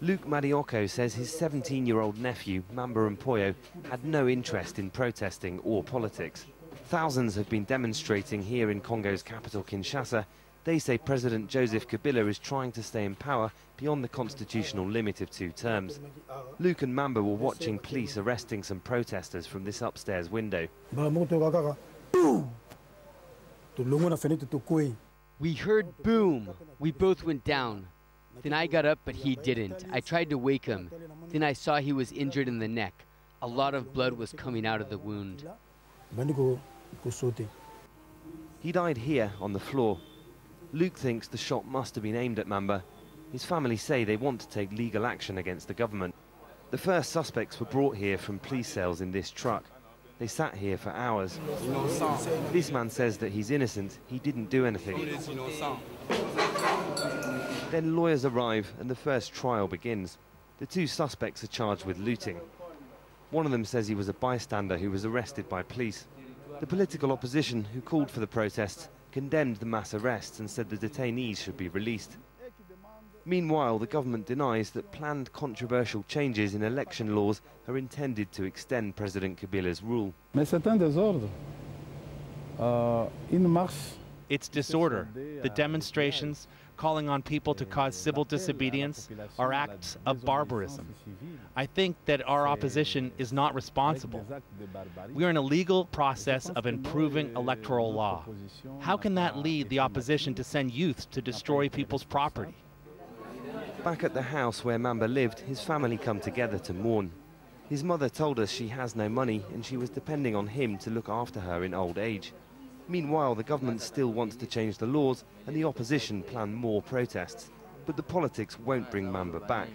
Luke Madioko says his 17-year-old nephew, Mamba Mpoyo, had no interest in protesting or politics. Thousands have been demonstrating here in Congo's capital, Kinshasa. They say President Joseph Kabila is trying to stay in power beyond the constitutional limit of 2 terms. Luke and Mamba were watching police arresting some protesters from this upstairs window. We heard boom. We both went down. Then I got up, but he didn't. I tried to wake him. Then I saw he was injured in the neck. A lot of blood was coming out of the wound. He died here on the floor. Luke thinks the shot must have been aimed at Mamba. His family say they want to take legal action against the government. The first suspects were brought here from police cells in this truck. They sat here for hours. This man says that he's innocent, he didn't do anything. Then lawyers arrive and the first trial begins. The 2 suspects are charged with looting. One of them says he was a bystander who was arrested by police. The political opposition, who called for the protests, condemned the mass arrests and said the detainees should be released. Meanwhile, the government denies that planned controversial changes in election laws are intended to extend President Kabila's rule. It's disorder. The demonstrations calling on people to cause civil disobedience are acts of barbarism. I think that our opposition is not responsible. We are in a legal process of improving electoral law. How can that lead the opposition to send youths to destroy people's property? Back at the house where Mamba lived, his family come together to mourn. His mother told us she has no money and she was depending on him to look after her in old age. Meanwhile, the government still wants to change the laws and the opposition plan more protests. But the politics won't bring Mamba back.